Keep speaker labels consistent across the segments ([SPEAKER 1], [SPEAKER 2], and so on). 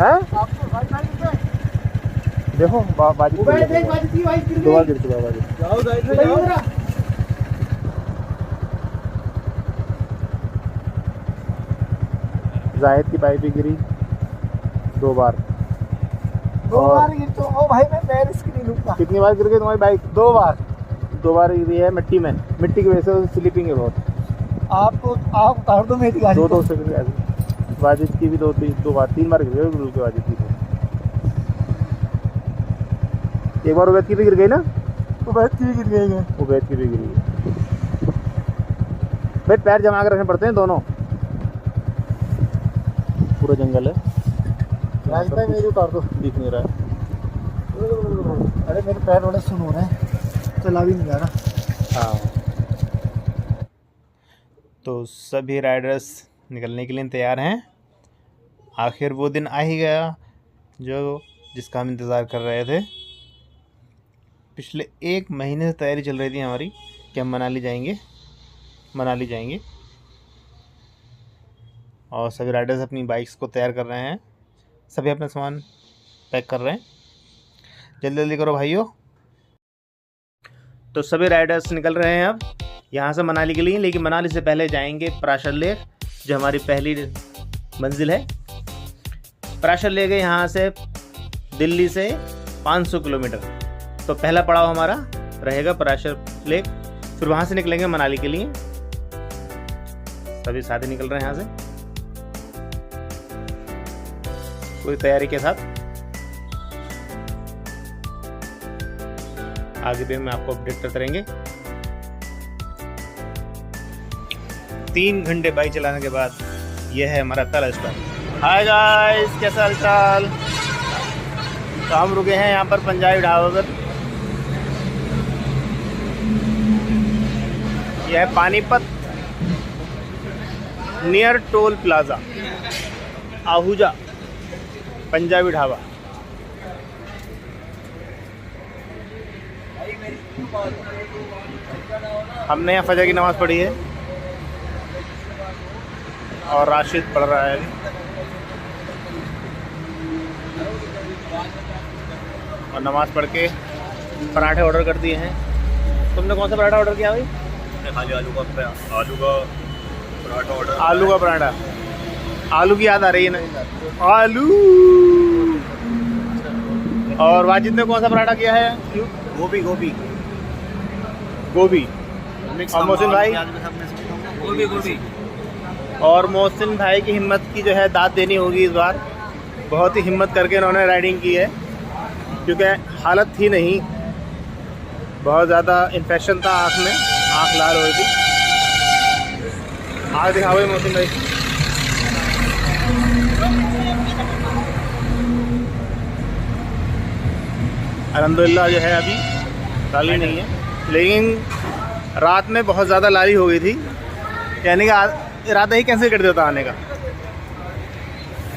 [SPEAKER 1] हैं? देखो बाजी 2 बार गिर चुका है बाजी। जाहिद की बाइक भी गिरी 2 बार।
[SPEAKER 2] 2 बार गिर तो ओ भाई मैं रिस्क नहीं लूंगा।
[SPEAKER 1] कितनी बार गिर गई तुम्हारी बाइक?
[SPEAKER 2] 2 बार।
[SPEAKER 1] 2 बार गिरी है मिट्टी में। मिट्टी की वजह से स्लिपिंग है बहुत।
[SPEAKER 2] आप उतार दो मेरी गाड़ी।
[SPEAKER 1] 2 सेकंड ऐसी। वाजिद की भी 2 बार 3 बार गिर गई गुरु के वाजिद की। एक बार उबैद की भी गिर गई ना?
[SPEAKER 2] उबैद की भी गिर गई है।
[SPEAKER 1] उबैद की भी गिरी है। भाई पैर जमा कर रखने पड़ते हैं दोनों। पूरा जंगल है।
[SPEAKER 2] राज भाई मेरी उतार दो।
[SPEAKER 1] दिख नहीं रहा है।
[SPEAKER 2] अरे मेरे पैर बड़े सुन हो रहे हैं, चला भी नहीं जा रहा।
[SPEAKER 1] हाँ, तो सभी राइडर्स निकलने के लिए तैयार हैं। आखिर वो दिन आ ही गया जिसका हम इंतज़ार कर रहे थे। पिछले 1 महीने से तैयारी चल रही थी हमारी कि हम मनाली जाएंगे और सभी राइडर्स अपनी बाइक्स को तैयार कर रहे हैं। सभी अपना सामान पैक कर रहे हैं। जल्दी जल्दी करो भाइयों। तो सभी राइडर्स निकल रहे हैं अब यहाँ से मनाली के लिए, लेकिन मनाली से पहले जाएंगे पराशर लेक, जो हमारी पहली मंजिल है। पराशर लेक है यहाँ से दिल्ली से 500 किलोमीटर। तो पहला पड़ाव हमारा रहेगा पराशर लेक, फिर वहाँ से निकलेंगे मनाली के लिए। सभी साथी निकल रहे हैं यहाँ से पूरी तैयारी के साथ। आगे भी हम आपको अपडेट करते रहेंगे। 3 घंटे बाइक चलाने के बाद यह है हमारा पहला स्टॉप। हाय गाइस, कैसा हालचाल? तो हम रुके हैं यहाँ पर पंजाबी ढाबा पर। यह है Panipat near toll plaza, Ahuja Punjabi dhaba. हमने यहाँ फजर की नमाज़ पढ़ी है और राशिद पढ़ रहा है। और नमाज़ पढ़ के पराठे ऑर्डर कर दिए हैं। तुमने कौन सा पराठा ऑर्डर किया भाई?
[SPEAKER 3] खाली आलू का पराठा ऑर्डर।
[SPEAKER 1] आलू का पराठा। आलू की याद आ रही है ना? आलू। और वाजिद ने कौन सा पराठा किया है?
[SPEAKER 3] गोभी।
[SPEAKER 1] और मोहसिन भाई?
[SPEAKER 3] गोभी।
[SPEAKER 1] और मोहसिन भाई की हिम्मत की जो है दाद देनी होगी इस बार। बहुत ही हिम्मत करके इन्होंने राइडिंग की है, क्योंकि हालत थी नहीं, बहुत ज़्यादा इन्फेक्शन था आँख में, आँख लाल हो रही थी। आगे दिखाओ मोहसिन भाई। अल्हम्दुलिल्लाह जो है अभी लाली नहीं है, लेकिन रात में बहुत ज़्यादा लाली हो गई थी, यानी कि इरादा ही कैंसिल कर दिया था आने का।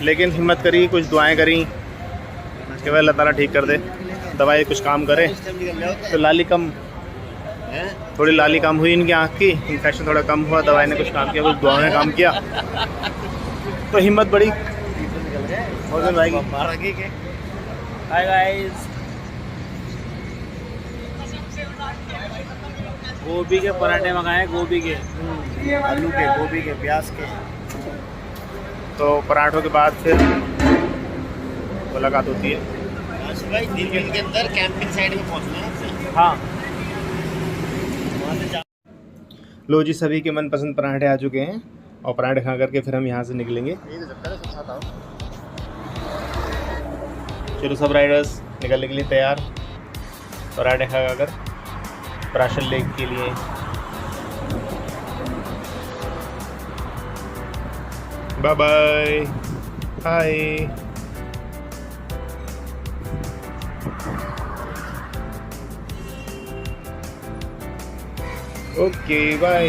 [SPEAKER 1] लेकिन हिम्मत करी, कुछ दुआएं करी कि वह अल्लाह ताला ठीक कर दे, दवाई कुछ काम करे। तो लाली कम, थोड़ी लाली कम हुई इनकी आँख की, इन्फेक्शन थोड़ा कम हुआ, दवाई ने कुछ काम किया, कुछ दुआओं ने काम किया, तो हिम्मत बढ़ी मोहसिन भाई की। हाय गाइस,
[SPEAKER 3] गोभी के पराठे मंगाए, गोभी के, आलू के, गोभी के, प्याज के।
[SPEAKER 1] तो पराठों के बाद फिर मुलाकात होती है।
[SPEAKER 3] भाई दिल्ली के अंदर कैंपिंग साइड में पहुंचना है।
[SPEAKER 1] हाँ, लो जी, सभी के मनपसंद पराठे आ चुके हैं और पराठे खा करके फिर हम यहाँ से निकलेंगे। चलो सब राइडर्स निकलने के लिए तैयार, पराठे खा कर पराशर लेक के लिए। Bye bye, hi. Okay bye.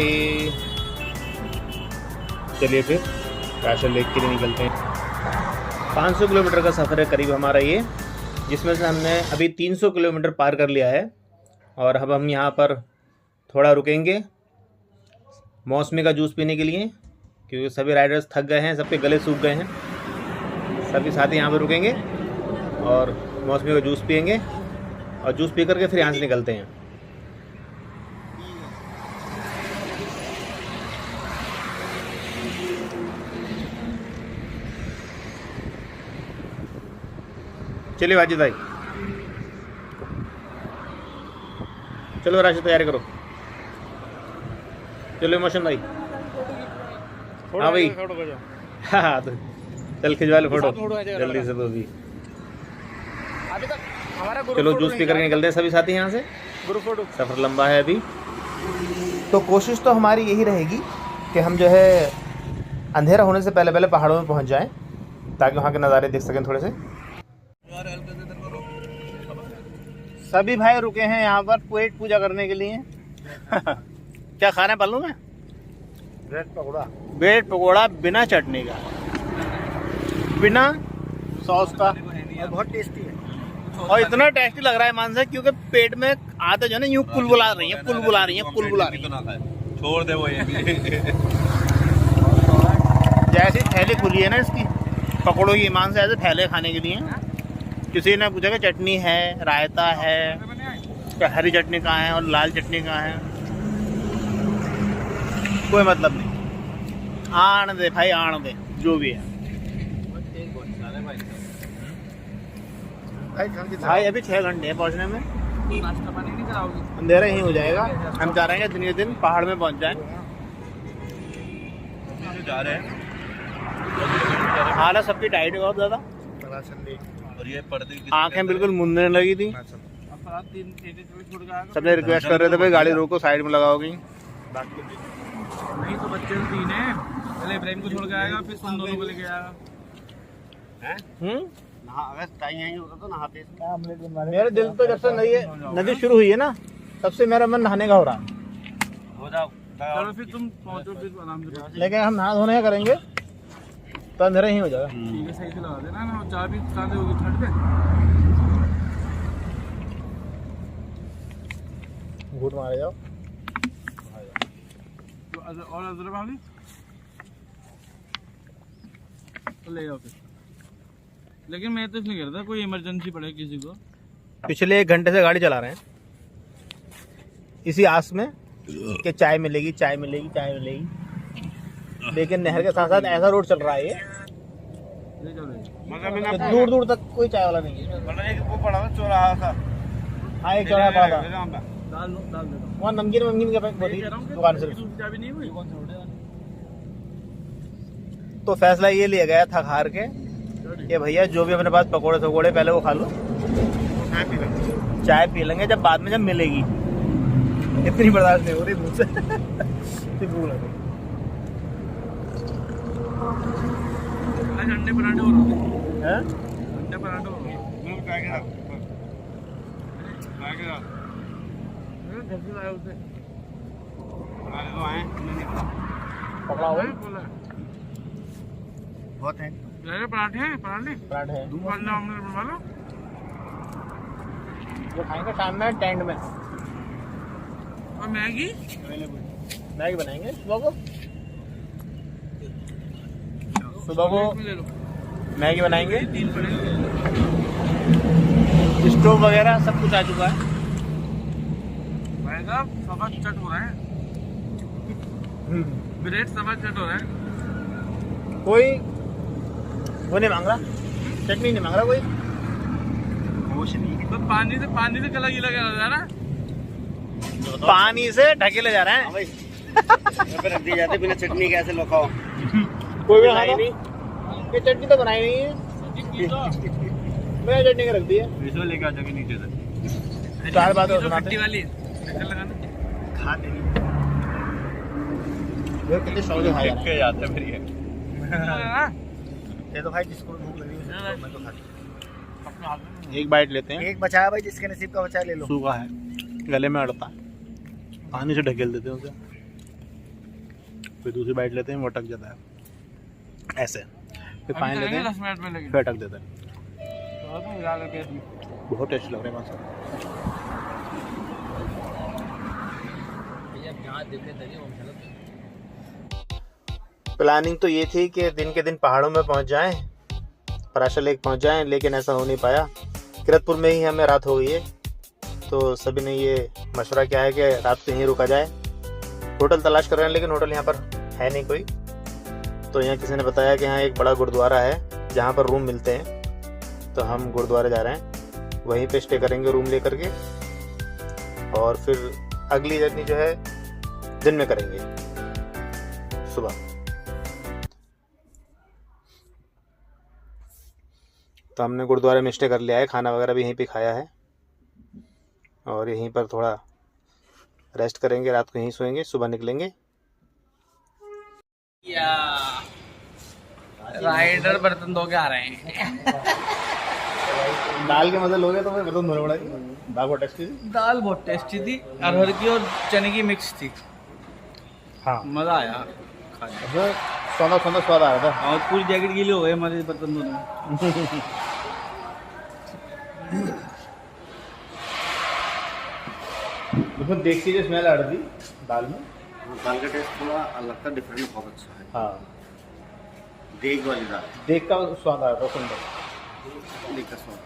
[SPEAKER 1] चलिए फिर पराशर लेक के लिए निकलते हैं। 500 किलोमीटर का सफ़र है करीब हमारा ये, जिसमें से हमने अभी 300 किलोमीटर पार कर लिया है। और अब हम यहाँ पर थोड़ा रुकेंगे मौसमी का जूस पीने के लिए, क्योंकि सभी राइडर्स थक गए हैं, सबके गले सूख गए हैं। सभी साथी यहाँ पे रुकेंगे और मौसमी का जूस पियेंगे और जूस पी करके फिर यहाँ से निकलते हैं। चलिए वाजिद भाई, चलो राशि तैयारी करो। चलो इमोशन भाई। हाँ भाई, हाँ तो चल खिंचवा लो फोटो जल्दी से। तो भी चलो जूस पी करके निकलते हैं सभी साथी यहाँ से। ग्रुप फोटो, सफ़र लंबा है अभी। तो कोशिश तो हमारी यही रहेगी कि हम जो है अंधेरा होने से पहले पहले पहाड़ों में पहुँच जाएं ताकि वहाँ के नज़ारे देख सकें थोड़े से। सभी भाई रुके हैं यहाँ पर पेट पूजा करने के लिए। क्या खाना है पालू में?
[SPEAKER 2] ब्रेड पकौड़ा।
[SPEAKER 1] ब्रेड पकौड़ा बिना चटनी का, बिना सॉस का,
[SPEAKER 2] और बहुत टेस्टी है।
[SPEAKER 1] और इतना टेस्टी लग रहा है मान से, क्योंकि पेट में आते जो है ना यूँ कुलबुला रही है, कुलबुला रही है, कुलबुला रही है।
[SPEAKER 3] छोड़ दे वो ये भी।
[SPEAKER 1] जैसी थैली खुली है ना इसकी पकौड़ों की, ईमान से ऐसे थैले खाने के लिए। किसी ने पूछा कि चटनी है, रायता है, क्या हरी चटनी कहाँ है और लाल चटनी कहाँ है, कोई मतलब नहीं। आन दे भाई, आन दे जो भी है। भाई अभी 6 घंटे हैं पहुँचने में, अंधेरा ही हो जाएगा। हम चाह रहे हैं दिन के दिन पहाड़ में पहुँच जाएं।
[SPEAKER 3] जा रहे हैं
[SPEAKER 1] हालत सबकी टाइट है बहुत ज़्यादा,
[SPEAKER 3] और ये पर्दे की
[SPEAKER 1] आंखें बिल्कुल मुंदने लगी थी। सबने रिक्वेस्ट कर रहे थे भाई गाड़ी रोको, साइड में लगाओगी।
[SPEAKER 3] नहीं तो बच्चे 3 हैं, पहले इब्राहिम को छोड़ के आएगा, फिर तुम दोनों को लेके आएगा।
[SPEAKER 1] मेरे दिल तो जब से नदी शुरू हुई है ना, तब से मेरा मन नहाने का हो रहा है।
[SPEAKER 3] हो जाओ, चलो फिर तुम पहुंचो, फिर आराम से।
[SPEAKER 1] लेकिन हम नहा धोने करेंगे तो अंधेरा ही हो जाएगा।
[SPEAKER 3] ठीक है, सही से लगा देना ना, चाय भी साथ होगी ठंड पे।
[SPEAKER 1] घूट मारे जाओ।
[SPEAKER 3] और अदरक वाली तो ले जाओ फिर। लेकिन मैं तो इसलिए कह रहा था कोई इमरजेंसी पड़े किसी को।
[SPEAKER 1] पिछले 1 घंटे से गाड़ी चला रहे हैं इसी आस में कि चाय मिलेगी, चाय मिलेगी, चाय मिलेगी। लेकिन नहर के साथ साथ ऐसा रोड चल रहा है ये,
[SPEAKER 3] ले जाओ
[SPEAKER 1] कि दूर दूर तक कोई चाय वाला नहीं है।
[SPEAKER 3] मतलब एक वो पड़ा था चौराहा सा।
[SPEAKER 1] हाँ, एक चौराहा पड़ा था,
[SPEAKER 3] डाल दो
[SPEAKER 1] वहाँ नमकीन का पैक दुकान से।
[SPEAKER 3] चाबी नहीं हुई।
[SPEAKER 1] तो फैसला ये लिया गया था हार के कि भैया जो भी अपने पास पकोड़े थकोड़े पहले वो खा लो, चाय पी लेंगे जब बाद में जब मिलेगी। इतनी बर्दाश्त नहीं हो रही मुझसे। भूख लग रही।
[SPEAKER 3] अंडे पराठे हो रहे
[SPEAKER 1] हैं?
[SPEAKER 3] अंडे पराठे हो रहे
[SPEAKER 1] पकड़ा हुआ
[SPEAKER 3] बहुत है। पराठे हैं, पराठे
[SPEAKER 1] पराठे हैं,
[SPEAKER 3] अंडा ऑमलेट बनवा लो।
[SPEAKER 1] वो खाएंगे शाम में टेंट में।
[SPEAKER 3] और मैगी
[SPEAKER 1] मैगी बनाएंगे सुबह को
[SPEAKER 3] ले लो।
[SPEAKER 1] मैगी बनाएंगे।
[SPEAKER 3] 3 पड़ेंगे।
[SPEAKER 1] स्टोव वगैरह सब कुछ आ चुका है।
[SPEAKER 3] भाई साहब सवा चट हो रहा है, ब्रेड सवा चट हो रहा है।
[SPEAKER 1] कोई वो नहीं मांग रहा, चटनी नहीं मांग रहा कोई,
[SPEAKER 2] कुछ नहीं।
[SPEAKER 3] तो पानी से गला गीला कर रहा है ना,
[SPEAKER 1] पानी से ढके ले जा रहे हैं।
[SPEAKER 2] रख दिए जाते बिना चटनी कैसे लो खाओ।
[SPEAKER 1] कोई भी खाएगा नहीं, ये चटनी तो बनाई नहीं है, मैंने चटनी का रख दी है।
[SPEAKER 3] इसको लेके आ जाके नीचे से
[SPEAKER 1] 4 बात और सुनाते
[SPEAKER 3] खट्टी
[SPEAKER 1] हैं।
[SPEAKER 3] वाली लगाना
[SPEAKER 2] खाते नहीं
[SPEAKER 1] ये कितने शौक से खाया
[SPEAKER 3] के जाते हैं फिर ये
[SPEAKER 2] तो भाई जिसको भूख लगी है मैं तो खाता।
[SPEAKER 1] एक बाइट लेते हैं।
[SPEAKER 2] एक बचा है भाई, जिसके नसीब का बचा ले लो।
[SPEAKER 1] सूखा है, गले में अड़ता है, पानी से ढकेल देते हैं उसे, फिर दूसरी बाइट लेते हैं, वो अटक जाता है ऐसे, फिर पानी लेते हैं,
[SPEAKER 3] 10 मिनट में लगे
[SPEAKER 1] फिर अटक देते हैं।
[SPEAKER 3] तो मिला लेके
[SPEAKER 1] बहुत टेस्ट लग रहे हैं मासा। प्लानिंग तो ये थी कि दिन के दिन पहाड़ों में पहुंच जाएं पराशर लेक पहुंच जाएं, लेकिन ऐसा हो नहीं पाया। किरतपुर में ही हमें रात हो गई है, तो सभी ने ये मशवरा किया है कि रात को यहीं रुका जाए। होटल तलाश कर रहे हैं, लेकिन होटल यहाँ पर है नहीं कोई। तो यहाँ किसी ने बताया कि यहाँ एक बड़ा गुरुद्वारा है जहाँ पर रूम मिलते हैं, तो हम गुरुद्वारे जा रहे हैं, वहीं पे स्टे करेंगे रूम लेकर के, और फिर अगली जर्नी जो है दिन में करेंगे सुबह। तो हमने गुरुद्वारे में स्टे कर लिया है, खाना वगैरह भी यहीं पे खाया है, और यहीं पर थोड़ा रेस्ट करेंगे, रात को यहीं सोएंगे, सुबह निकलेंगे।
[SPEAKER 3] राइडर बर्तन धो के आ रहे हैं।
[SPEAKER 1] दाल के मजे लोगे तो बर्तन धोने पड़ेगा। दाल बहुत टेस्टी थी।
[SPEAKER 3] दाल बहुत टेस्टी थी, अरहर की और चने की मिक्स थी।
[SPEAKER 1] हाँ,
[SPEAKER 3] मज़ा आया खाने।
[SPEAKER 1] सौंधा सौंधा स्वाद आ रहा था।
[SPEAKER 3] और पूरी जैकेट गीली हो गई हमारे बर्तन धोने में।
[SPEAKER 1] उसमें देसी जो स्मेल आ रही थी दाल में,
[SPEAKER 2] दाल का टेस्ट थोड़ा अलग था, डिफरेंट, बहुत अच्छा है।
[SPEAKER 1] हाँ,
[SPEAKER 2] देग वाली दाल,
[SPEAKER 1] देख का स्वाद आ रहा था, सुंदर
[SPEAKER 2] देग का स्वाद।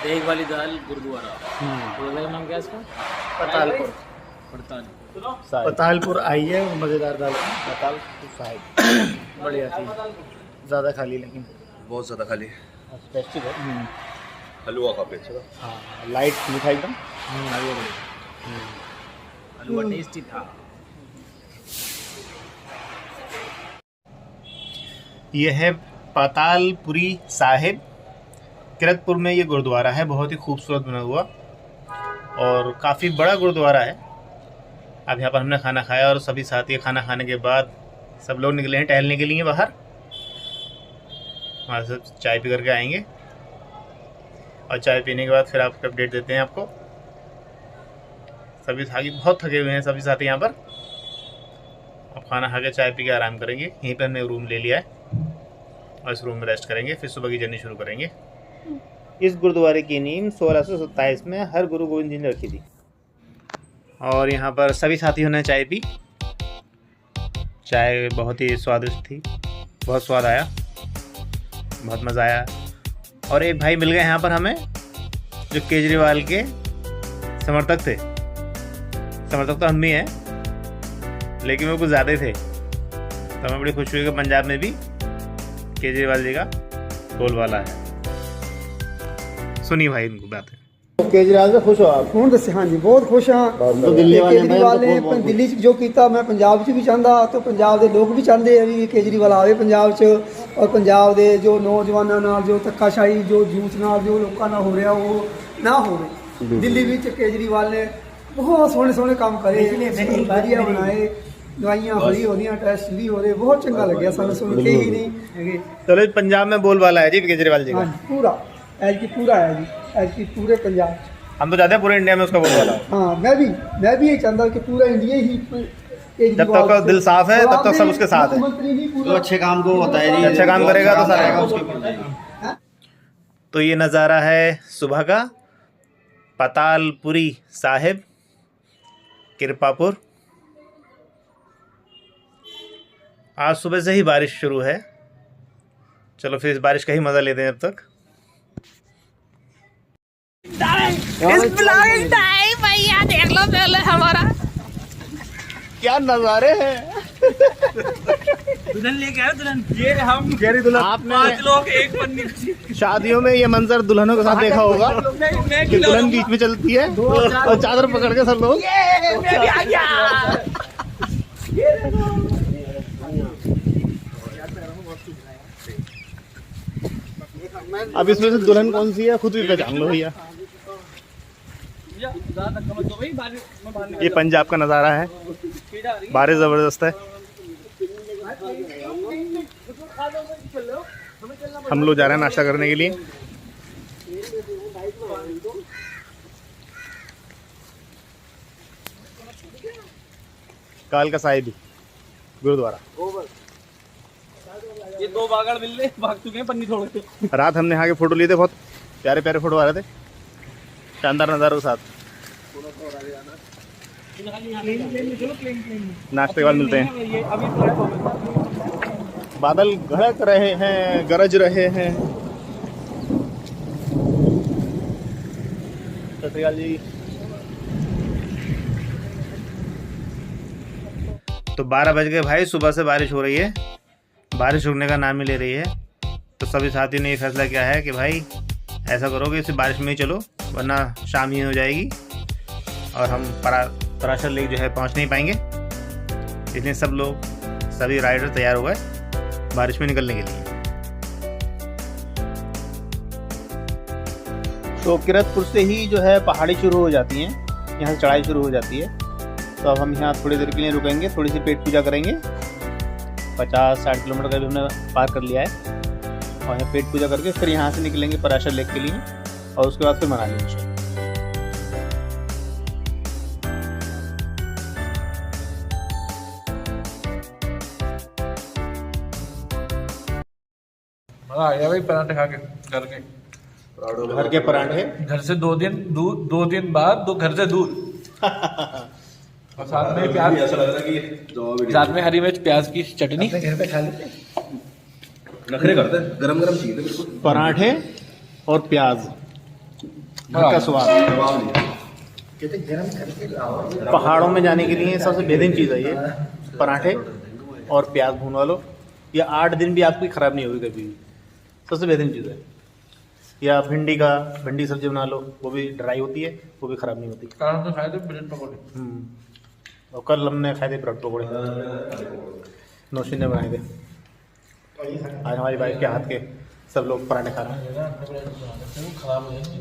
[SPEAKER 3] देग वाली दाल गुरुद्वारा। गुरुद्वारा का नाम क्या है इसका?
[SPEAKER 2] पतालपुर। पतालपुर आई है, वो मज़ेदार दाल है। पतालपुर साहिब बढ़िया थी, ज़्यादा खाली, लेकिन
[SPEAKER 4] बहुत ज़्यादा खाली।
[SPEAKER 1] टेस्टी है।
[SPEAKER 4] हलवा काफ़ी अच्छा था।
[SPEAKER 1] हाँ, लाइट मीठा एकदम।
[SPEAKER 3] हलवा टेस्टी था।
[SPEAKER 1] यह है पातालपुरी साहिब। किरतपुर में ये गुरुद्वारा है, बहुत ही खूबसूरत बना हुआ और काफ़ी बड़ा गुरुद्वारा है। अब यहाँ पर हमने खाना खाया और सभी साथी खाना खाने के बाद सब लोग निकले हैं टहलने के लिए बाहर। वहाँ से चाय पी करके आएंगे, और चाय पीने के बाद फिर आपको अपडेट देते हैं आपको। सभी साथी बहुत थके हुए हैं, सभी साथी यहाँ पर। अब खाना खा के चाय पी के आराम करेंगे। यहीं पर हमने रूम ले लिया है और इस रूम में रेस्ट करेंगे, फिर सुबह की जर्नी शुरू करेंगे। इस गुरुद्वारे की नींव 1627 में हर गुरु गोविंद जी ने रखी थी। और यहाँ पर सभी साथियों ने चाय पी। चाय बहुत ही स्वादिष्ट थी, बहुत स्वाद आया, बहुत मज़ा आया। और एक भाई मिल गए यहाँ पर हमें जो केजरीवाल के समर्थक थे। समर्थक तो हम भी हैं, लेकिन वो कुछ ज़्यादा थे। तो हमें बड़ी खुशी हुई कि पंजाब में भी केजरीवाल जी का बोलबाला है। सुनिए भाई इनको बातें।
[SPEAKER 2] केजरीवाल से खुश हो आप?
[SPEAKER 5] ਹੁਣ ਦੱਸੇ ਹਾਂਜੀ ਬਹੁਤ ਖੁਸ਼ ਹਾਂ।
[SPEAKER 2] तो दिल्ली वाले
[SPEAKER 5] ਕੇਜਰੀਵਾਲ ਨੇ ਦਿੱਲੀ 'ਚ ਜੋ ਕੀਤਾ ਮੈਂ ਪੰਜਾਬ 'ਚ ਵੀ ਚਾਹੁੰਦਾ, ਤੇ ਪੰਜਾਬ ਦੇ ਲੋਕ ਵੀ ਚਾਹੁੰਦੇ ਆ ਵੀ ਕੇਜਰੀਵਾਲ ਆਵੇ ਪੰਜਾਬ 'ਚ, ਔਰ ਪੰਜਾਬ ਦੇ ਜੋ ਨੌਜਵਾਨਾਂ ਨਾਲ ਜੋ ਧੱਕਾਸ਼ਾਹੀ ਜੋ ਜੂਥ ਨਾਲ ਜੋ ਲੋਕਾਂ ਨਾਲ ਹੋ ਰਿਹਾ ਉਹ ਨਾ ਹੋਵੇ। ਦਿੱਲੀ ਵਿੱਚ ਕੇਜਰੀਵਾਲ ਨੇ ਬਹੁਤ ਸੋਹਣੇ ਸੋਹਣੇ ਕੰਮ ਕਰੇ, ਵਧੀਆ ਬਣਾਏ, ਦਵਾਈਆਂ ਫਰੀ ਹੋ ਰਹੀਆਂ, ਟੈਸਟ ਵੀ ਹੋ ਰਹੇ, ਬਹੁਤ ਚੰਗਾ ਲੱਗਿਆ ਸਾਨੂੰ ਸੁਣ ਕੇ ਹੀ ਨਹੀਂ ਹੈਗੇ।
[SPEAKER 1] चलो पंजाब में बोलबाला है जी केजरीवाल जी का।
[SPEAKER 5] ਹਾਂਜੀ ਪੂਰਾ ਐਤਕੀ ਪੂਰਾ ਹੈ ਜੀ, ਐਤਕੀ पूरे पंजाब 'ਚ।
[SPEAKER 1] हम तो चाहते हैं पूरे इंडिया में उसका बोलबाला हो।
[SPEAKER 5] हाँ मैं भी यही चाहता कि पूरा इंडिया ही
[SPEAKER 1] जब तक का दिल साफ है तब तक सब उसके साथ है।
[SPEAKER 5] मुख्यमंत्री भी
[SPEAKER 2] तो
[SPEAKER 5] पूरा
[SPEAKER 2] अच्छे काम को होता है जी,
[SPEAKER 1] अच्छा काम करेगा तो सारा
[SPEAKER 2] आएगा
[SPEAKER 1] काम।
[SPEAKER 2] उसके।
[SPEAKER 1] तो ये नज़ारा है सुबह का पातालपुरी साहिब कृपापुर। आज सुबह से ही बारिश शुरू है। चलो फिर इस बारिश का ही मज़ा लेते हैं अब तक।
[SPEAKER 6] इस ब्लॉगिंग टाइम भैया देख लो पहले हमारा
[SPEAKER 1] क्या नज़ारे हैं।
[SPEAKER 3] दुल्हन लेके आए दुल्हन। ये हम
[SPEAKER 1] गहरी दुल्हन आपने
[SPEAKER 3] 5 लोग एक पन्नी खुशी।
[SPEAKER 1] शादियों में ये मंजर दुल्हनों के साथ देखा होगा कि दुल्हन बीच में चलती है और चादर पकड़ के सब लोग।
[SPEAKER 6] मैं भी आ गया।
[SPEAKER 1] अब इसमें से दुल्हन कौन सी है खुद भी पहचान लो भैया। ये पंजाब का नज़ारा है, बारिश ज़बरदस्त है। हम लोग जा रहे हैं नाश्ता करने के लिए। काल का साहिब गुरुद्वारा।
[SPEAKER 3] ये 2 बागड़ बिल्ले भाग चुके हैं पन्नी छोड़ के।
[SPEAKER 1] रात हमने यहाँ के फोटो लिए थे, बहुत प्यारे प्यारे फोटो आ रहे थे, शानदार नज़ारों के साथ। नाश्ते के बाद मिलते हैं।
[SPEAKER 3] ये अभी
[SPEAKER 1] बादल गड़क रहे हैं, गरज रहे हैं। सत श्री अकाल जी। तो 12 बज गए भाई, सुबह से बारिश हो रही है, बारिश रुकने का नाम ही ले रही है। तो सभी साथियों ने ये फैसला किया है कि भाई ऐसा करो कि इस बारिश में ही चलो, वरना शाम ही हो जाएगी और हम पराशर लेक जो है पहुंच नहीं पाएंगे। इसलिए सब लोग, सभी राइडर तैयार हो गए बारिश में निकलने के लिए। तो किरतपुर से ही जो है पहाड़ी शुरू हो जाती हैं, यहाँ से चढ़ाई शुरू हो जाती है। तो अब हम यहाँ थोड़ी देर के लिए रुकेंगे, थोड़ी सी पेट पूजा करेंगे। 50-60 किलोमीटर का भी हमने पार कर लिया है और यहाँ पेट पूजा करके फिर यहाँ से निकलेंगे पराशर लेक के लिए और उसके बाद फिर मनाली।
[SPEAKER 3] मजा आ गया भाई पराठे खा के,
[SPEAKER 1] घर के पराठे,
[SPEAKER 3] घर से 2 दिन बाद घर से दूर और साथ में प्याज,
[SPEAKER 4] ऐसा लग रहा है कि
[SPEAKER 3] साथ में हरी मिर्च प्याज की चटनी।
[SPEAKER 2] घर पे खा लेते
[SPEAKER 4] नखरे करते हैं, गरम चीज है बिल्कुल।
[SPEAKER 1] पराठे और प्याज, घर का स्वाद।
[SPEAKER 4] जवाब नहीं।
[SPEAKER 2] कहते गरम करके लाओ।
[SPEAKER 1] पहाड़ों में जाने के लिए सबसे बेहतरीन चीज़ है ये पराठे और प्याज भूनवा लो। या 8 दिन भी आपकी ख़राब नहीं होगी कभी भी, सबसे बेहतरीन चीज़ है। या भिंडी की सब्जी बना लो, वो भी ड्राई होती है, वो भी ख़राब नहीं होती।
[SPEAKER 3] कारण तो खाए थे ब्रेड पकौड़े।
[SPEAKER 1] और कल हमने खाए थे ब्रेड पकौड़े, नौशीन ने बनाए थे। आज हमारी वाइफ के हाथ के सब लोग पराठे खा रहे हैं,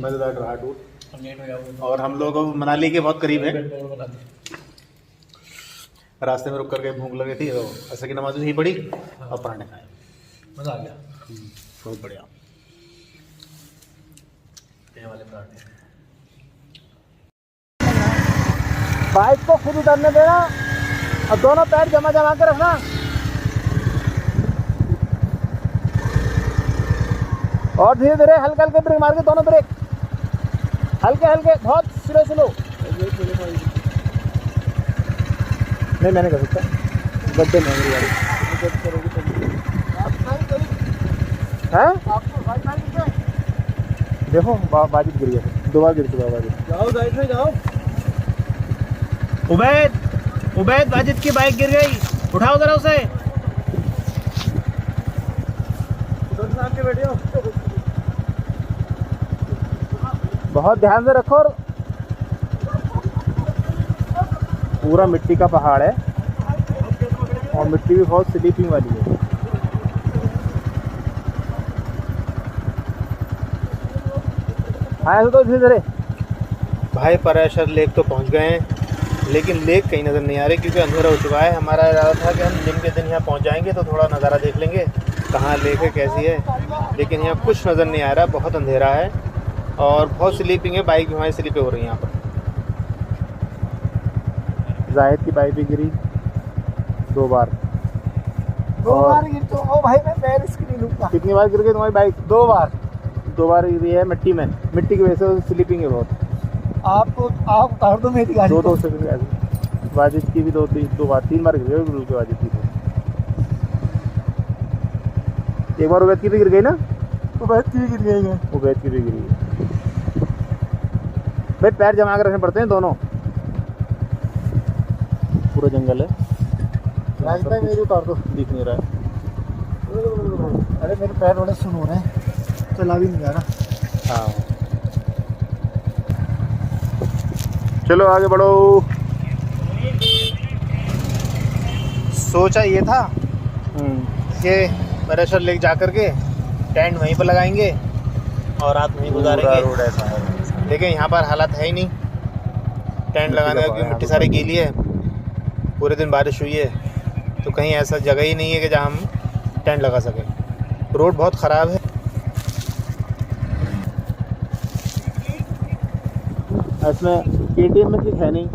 [SPEAKER 1] मज़ेदार रहा टूर। और हम लोग मनाली के बहुत करीब है, रास्ते में रुक करके भूख लगी थी तो असर की नमाज ही पड़ी और पराठे खाए,
[SPEAKER 2] मजा आ गया।
[SPEAKER 1] बहुत बढ़िया। बाइक को खुद उतरने देना और दोनों पैर जमा के रखना। और धीरे धीरे हल्के हल्के ब्रेक मार के, दोनों ब्रेक हल्के हल्के, बहुत स्लो। नहीं मैंने कर सकता, गड्ढे में मेरी गाड़ी है। देखो बाजिद गिर गया, 2 बार गिर चुका बाजिद।
[SPEAKER 2] जाओ साइड में जाओ।
[SPEAKER 1] उबैद बाजिद की बाइक गिर गई, उठाओ जरा उसे।
[SPEAKER 2] उधर सामने बैठे हो।
[SPEAKER 1] बहुत ध्यान से रखो। और पूरा मिट्टी का पहाड़ है और मिट्टी भी बहुत स्लीपिंग वाली है। हाँ तो धीरे धीरे भाई पराशर लेक तो पहुंच गए हैं, लेकिन लेक कहीं नज़र नहीं आ रही क्योंकि अंधेरा हो चुका है। हमारा इरादा था कि हम दिन के दिन यहाँ पहुंच जाएंगे तो थोड़ा नज़ारा देख लेंगे, कहाँ लेक है कैसी है, लेकिन यहाँ कुछ नज़र नहीं आ रहा, बहुत अंधेरा है और बहुत स्लीपिंग है। बाइक भी हमारी स्लीपें हो रही हैं यहाँ पर। जाहिद की बाइक भी गिरी 2 बार।
[SPEAKER 2] 2 बार गिर तो ओ भाई मैं रिस्क नहीं लूंगा।
[SPEAKER 1] कितनी बार गिर गई तुम्हारी बाइक? 2 बार। 2 बार गिरी है मिट्टी में, मिट्टी की वजह से स्लीपिंग है बहुत।
[SPEAKER 2] आप उतार दो मेरी गाड़ी।
[SPEAKER 1] 2 सेकंड ऐसी। वाजिद की भी 2 बार 3 बार गिर गई के वाजिद की। एक बार उबैद की भी गिर गई ना?
[SPEAKER 2] उबैद की भी गिर गई है।
[SPEAKER 1] उबैद की भी गिरी है। भाई पैर जमा कर रखने पड़ते हैं दोनों, पूरा जंगल है।
[SPEAKER 2] रास्ता में मेरी उतार दो,
[SPEAKER 1] दिख नहीं रहा है।
[SPEAKER 2] अरे मेरे पैर बड़े सुन हो रहे हैं, चला भी नहीं जा रहा।
[SPEAKER 1] हाँ चलो आगे बढ़ो। सोचा ये था कि पराशर लेक जा कर के टेंट वहीं पर लगाएंगे और रात वहीं गुजारेंगे, लेकिन यहाँ पर हालत है ही नहीं टेंट लगाने का क्योंकि मिट्टी सारी गीली है, पूरे दिन बारिश हुई है, तो कहीं ऐसा जगह ही नहीं है कि जहाँ हम टेंट लगा सकें। रोड बहुत ख़राब है, इसमें KTM में कुछ है नहीं।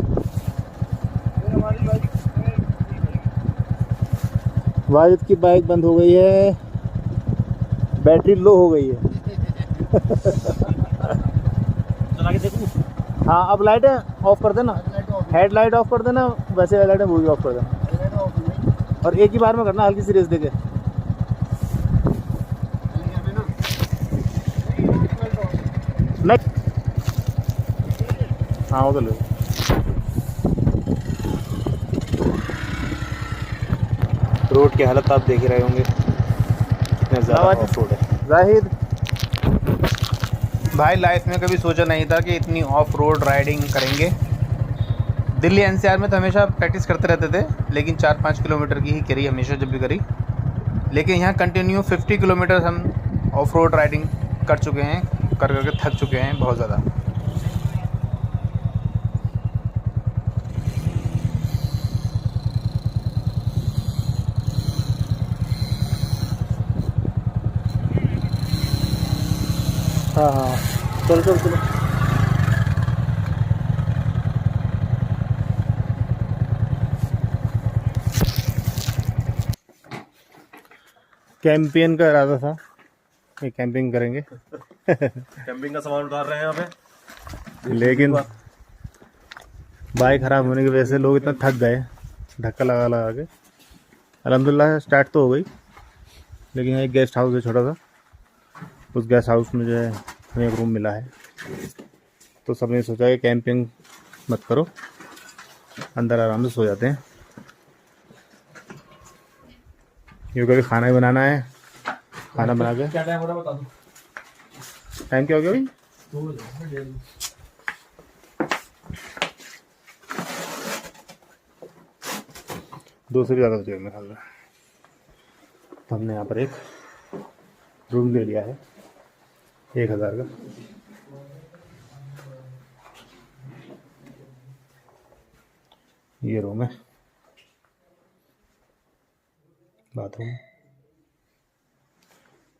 [SPEAKER 1] वाजिद की बाइक बंद हो गई है, बैटरी लो हो गई है।
[SPEAKER 2] चला के देखूं।
[SPEAKER 1] हाँ अब लाइटें ऑफ कर देना, हेडलाइट ऑफ कर देना, वैसे लाइटें वो भी ऑफ कर देना और एक ही बार में करना, हल्की सी रेस देके। हाँ वो तो लो। रोड की हालत आप देख ही रहे होंगे कितने ज़्यादा ऑफ रोड है। जाहिद भाई लाइफ में कभी सोचा नहीं था कि इतनी ऑफ रोड राइडिंग करेंगे। दिल्ली एनसीआर में तो हमेशा प्रैक्टिस करते रहते थे, लेकिन 4-5 किलोमीटर की ही करी हमेशा जब भी करी। लेकिन यहाँ कंटिन्यू 50 किलोमीटर हम ऑफ रोड राइडिंग कर चुके हैं, कर करके थक चुके हैं बहुत ज़्यादा। हाँ हाँ चलो चलो चलो। कैंपियन का इरादा था कि कैंपिंग करेंगे
[SPEAKER 4] कैंपिंग का सामान उतार रहे हैं यहाँ पे,
[SPEAKER 1] लेकिन बाइक ख़राब होने की वजह से लोग इतना थक गए, धक्का लगा लगा के। अल्हम्दुलिल्लाह स्टार्ट तो हो गई, लेकिन यहाँ एक गेस्ट हाउस है छोटा सा, उस गेस्ट हाउस में जो है हमें एक रूम मिला है। तो सबने सोचा कि कैंपिंग मत करो, अंदर आराम से सो जाते हैं, क्योंकि अभी खाना ही बनाना है। खाना बना के
[SPEAKER 3] क्या टाइम हो रहा है बता दो।
[SPEAKER 1] टाइम क्या हो गया भाई? 2 से भी ज़्यादा हो जाएगा मेरे ख्याल में। तो हमने यहाँ पर एक रूम ले लिया है 1000 का। ये रूम है, बाथरूम।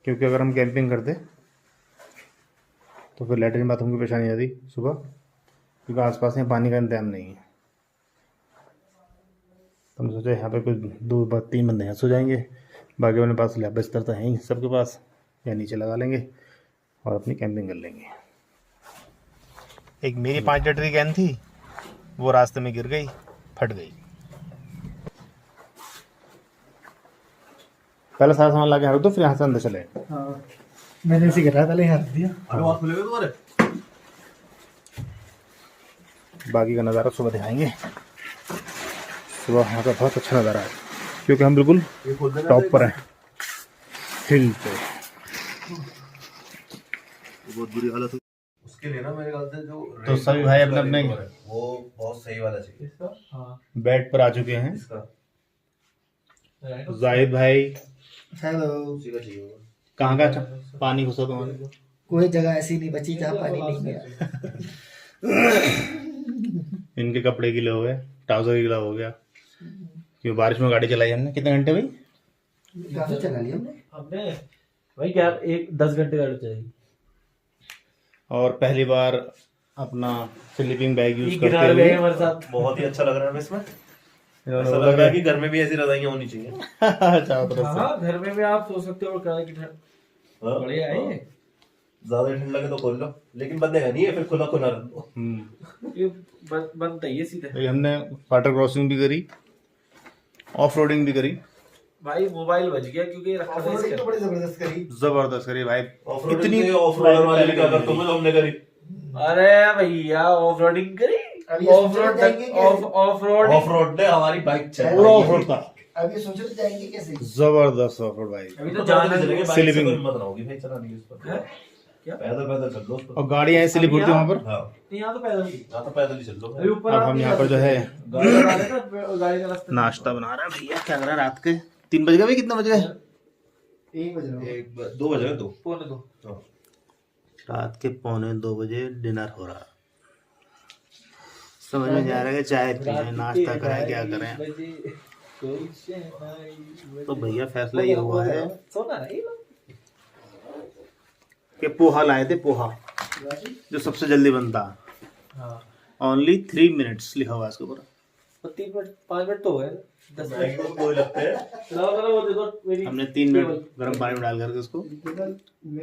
[SPEAKER 1] क्योंकि अगर हम कैंपिंग करते तो फिर लैट्रिन बाथरूम की परेशानी आती सुबह, क्योंकि आसपास में पानी का इंतजाम नहीं है। तो हम सोचे यहाँ पे कुछ 2-3 बंदे यहाँ सो जाएंगे, बाकी अपने पास बिस्तर तो है ही सबके पास, या नीचे लगा लेंगे और अपनी कैंपिंग कर लेंगे। एक मेरी 5 लीटर की कैन थी, वो रास्ते में गिर गई, फट गई। पहले सारा सामान ला के रख दो, फिर यहाँ से अंदर चले।
[SPEAKER 5] हाँ मैंने ऐसे करा, पहले यहाँ रख दिया।
[SPEAKER 4] खुले हुए तुम्हारे।
[SPEAKER 1] बाकी का नज़ारा सुबह दिखाएंगे। सुबह वहाँ का बहुत अच्छा नज़ारा है, क्योंकि हम बिल्कुल टॉप पर हैं, हिल पे।
[SPEAKER 4] बहुत बुरी हालत है उसके लिए ना मेरे ख्याल से। जो
[SPEAKER 1] तो सभी भाई अपने अपने
[SPEAKER 4] वो बहुत सही वाला चाहिए।
[SPEAKER 1] बेड पर आ चुके हैं।
[SPEAKER 4] इसका
[SPEAKER 1] जाहिद भाई
[SPEAKER 5] हेलो।
[SPEAKER 4] उसी का चाहिए होगा।
[SPEAKER 1] कहाँ का पानी घुसा तुम्हारे?
[SPEAKER 5] कोई जगह ऐसी नहीं बची जहाँ पानी नहीं गया।
[SPEAKER 1] इनके कपड़े गीले हो गए, ट्राउजर गीला हो गया, क्योंकि बारिश में गाड़ी चलाई हमने। कितने घंटे भाई?
[SPEAKER 5] काफी चला लिया
[SPEAKER 3] हमने भाई क्या 10 घंटे गाड़ी चलेगी।
[SPEAKER 1] और पहली बार अपना स्लीपिंग बैग यूज करते
[SPEAKER 3] किनारे
[SPEAKER 1] हुए
[SPEAKER 3] पे हमारे साथ
[SPEAKER 4] बहुत ही अच्छा लग रहा है इसमें।
[SPEAKER 1] इन्होंने
[SPEAKER 4] ऐसा
[SPEAKER 1] बोला
[SPEAKER 4] लग रहा है कि घर में भी ऐसी रजाइयाँ होनी चाहिए।
[SPEAKER 1] चारों तरफ से।
[SPEAKER 3] हाँ घर में भी आप सो सकते हो और किराए की ठंड
[SPEAKER 4] हाँ,
[SPEAKER 3] बढ़िया है ये।
[SPEAKER 4] ज्यादा ठंड लगे तो खोल लो, लेकिन बंदेगा नहीं है, फिर खुला खुला रख दो।
[SPEAKER 3] ये बनता ही है सीधे।
[SPEAKER 1] तो हमने वाटर क्रॉसिंग भी करी, ऑफ रोडिंग भी करी।
[SPEAKER 3] भाई मोबाइल बच गया क्योंकि रखा था इसके।
[SPEAKER 5] बड़ी जबरदस्त करी।
[SPEAKER 1] जबरदस्त करी भाई।
[SPEAKER 4] इतनी ऑफ रोडर वाले क्या करते हो, हमने करी।
[SPEAKER 3] अरे भैया ऑफ रोडिंग करी।
[SPEAKER 5] अभी
[SPEAKER 3] ऑफ
[SPEAKER 5] सोच
[SPEAKER 3] रोड
[SPEAKER 5] रहे जाएंगे
[SPEAKER 3] ऑफ रोड
[SPEAKER 4] ऑफ रोड ने हमारी बाइक चलाई।
[SPEAKER 1] पूरा ऑफ रोड था,
[SPEAKER 5] अभी सोच रहे जाएंगे कैसे।
[SPEAKER 1] जबरदस्त ऑफ रोड भाई।
[SPEAKER 3] अभी
[SPEAKER 4] तो
[SPEAKER 3] तो
[SPEAKER 4] जाने
[SPEAKER 3] जाना
[SPEAKER 4] चलेंगे, बाइक से
[SPEAKER 1] स्लीपिंग।
[SPEAKER 4] कोई हिम्मत ना होगी भाई चलाने की उस पर।
[SPEAKER 3] है? क्या?
[SPEAKER 4] पैदल पैदल चल लो उस पर।
[SPEAKER 1] और गाड़ियाँ ऐसी स्लिप होती है वहाँ पर।
[SPEAKER 4] हाँ,
[SPEAKER 3] यहाँ तो पैदल ही।
[SPEAKER 4] यहाँ तो पैदल ही चल लो।
[SPEAKER 3] अभी ऊपर
[SPEAKER 1] अब
[SPEAKER 3] आप
[SPEAKER 1] हम
[SPEAKER 3] नहीं
[SPEAKER 1] यहाँ पर
[SPEAKER 3] जा
[SPEAKER 1] जो है
[SPEAKER 3] सकते। गाड़ी लगा लेना, गाड़ी का रास्ता।
[SPEAKER 1] नाश्ता बना रहा है भैया। क्या कर रहा है? रात के 3 बज गए भाई? कितने बज गए?
[SPEAKER 5] 1 बज रहा है।
[SPEAKER 4] 2 बजे 2
[SPEAKER 3] पौने 2।
[SPEAKER 1] रात के 1:45 बजे डिनर हो रहा है। समझ में नहीं आ रहा है कि चाय पिए, नाश्ता करें, क्या करें। तो भैया फैसला ये हुआ है
[SPEAKER 3] सोना है
[SPEAKER 1] कि पोहा लाए थे, पोहा जो सबसे जल्दी बनता है।
[SPEAKER 3] हाँ
[SPEAKER 1] ओनली 3 मिनट्स लिखा हुआ है इसके ऊपर।
[SPEAKER 3] तो 3 मिनट 5 मिनट तो हो गए। 10
[SPEAKER 4] मैगी तो कोई लगते हैं।
[SPEAKER 3] चलो चलो वो दे दो मेरी।
[SPEAKER 1] हमने 3 मिनट गर्म पानी में डाल करके उसको,